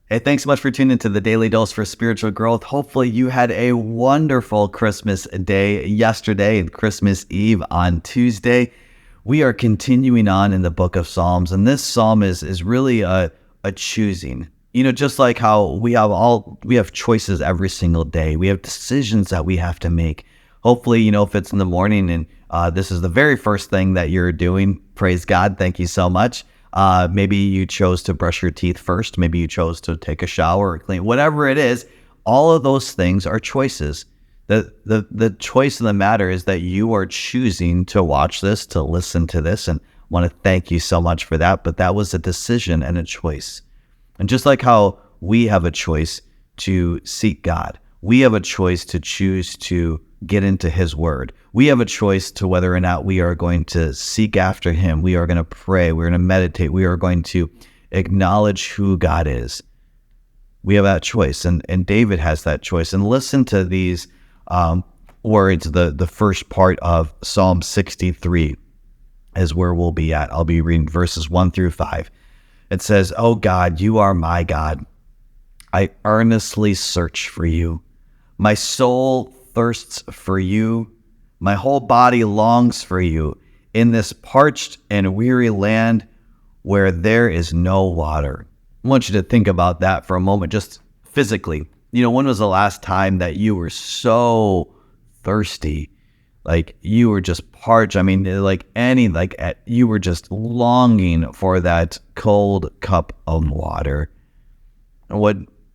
Hey, thanks so much for tuning into the Daily Dose for Spiritual Growth. Hopefully you had a wonderful Christmas day yesterday and Christmas Eve on Tuesday. We are continuing on in the book of Psalms, and this psalm is really a choosing. Just like how we have choices every single day. We have decisions that we have to make. Hopefully, if it's in the morning and this is the very first thing that you're doing, praise God. Thank you so much. Maybe you chose to brush your teeth first. Maybe you chose to take a shower or clean. Whatever it is, all of those things are choices. The choice of the matter is that you are choosing to watch this, to listen to this, and I want to thank you so much for that. But that was a decision and a choice. And just like how we have a choice to seek God, we have a choice to choose to get into His Word. We have a choice to whether or not we are going to seek after Him. We are going to pray. We're going to meditate. We are going to acknowledge who God is. We have that choice, and David has that choice. And listen to these words. The first part of Psalm 63 is where we'll be at. I'll be reading verses 1 through 5. It says, "O God, you are my God. I earnestly search for you. My soul thirsts for you. My whole body longs for you in this parched and weary land where there is no water." I want you to think about that for a moment, just physically. When was the last time that you were so thirsty? Like you were just parched. I mean, you were just longing for that cold cup of water. And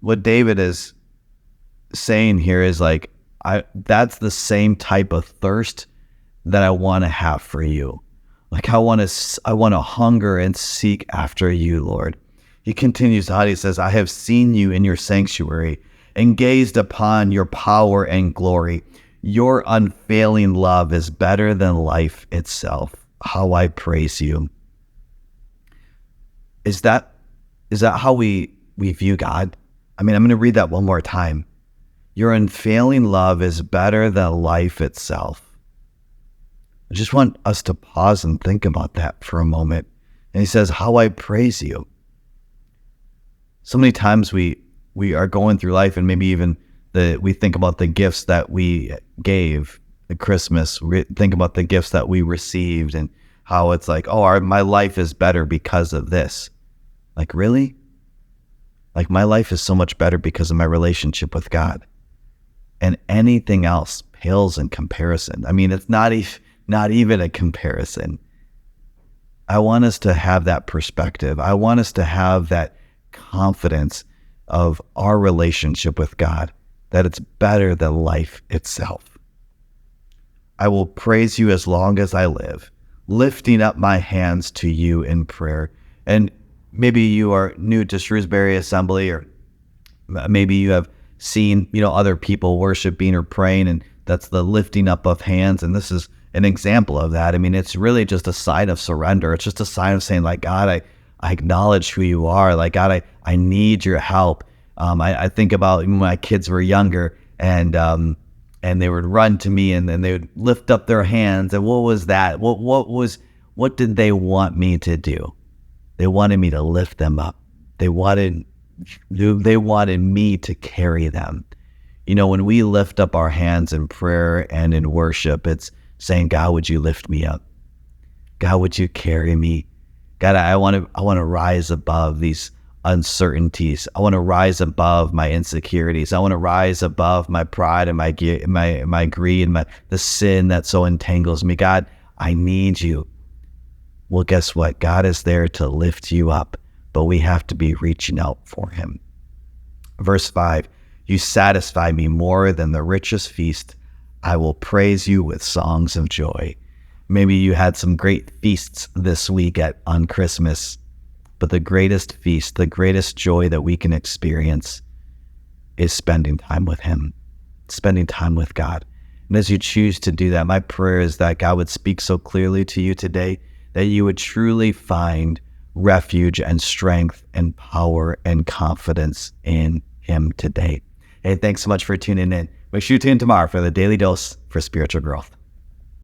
what David is saying here is that's the same type of thirst that I want to have for you. I want to hunger and seek after you, Lord. He continues on. He says, "I have seen you in your sanctuary and gazed upon your power and glory. Your unfailing love is better than life itself. How I praise you." Is that how we view God? I mean, I'm going to read that one more time. Your unfailing love is better than life itself. I just want us to pause and think about that for a moment. And he says, "How I praise you." So many times we are going through life, and maybe even we think about the gifts that we gave at Christmas. We think about the gifts that we received and how it's my life is better because of this. Really? My life is so much better because of my relationship with God. And anything else pales in comparison. I mean, it's not even a comparison. I want us to have that perspective. I want us to have that confidence of our relationship with God, that it's better than life itself. "I will praise you as long as I live, lifting up my hands to you in prayer." And maybe you are new to Shrewsbury Assembly, or maybe you have seen, other people worshiping or praying, and that's the lifting up of hands. And this is an example of that. I mean, it's really just a sign of surrender. It's just a sign of saying, God, I acknowledge who you are. God, I need your help. I think about when my kids were younger, and they would run to me, and then they would lift up their hands. And what was that? What did they want me to do? They wanted me to lift them up. They wanted me to carry them. When we lift up our hands in prayer and in worship, it's saying, "God, would you lift me up? God, would you carry me? God, I want to rise above these uncertainties. I want to rise above my insecurities. I want to rise above my pride and my greed and the sin that so entangles me. God, I need you." Well, guess what? God is there to lift you up, but we have to be reaching out for Him. Verse 5, "You satisfy me more than the richest feast. I will praise you with songs of joy." Maybe you had some great feasts this week on Christmas, but the greatest feast, the greatest joy that we can experience is spending time with Him, spending time with God. And as you choose to do that, my prayer is that God would speak so clearly to you today that you would truly find refuge and strength and power and confidence in Him today. Hey, thanks so much for tuning in. Make sure you tune in tomorrow for the Daily Dose for Spiritual Growth.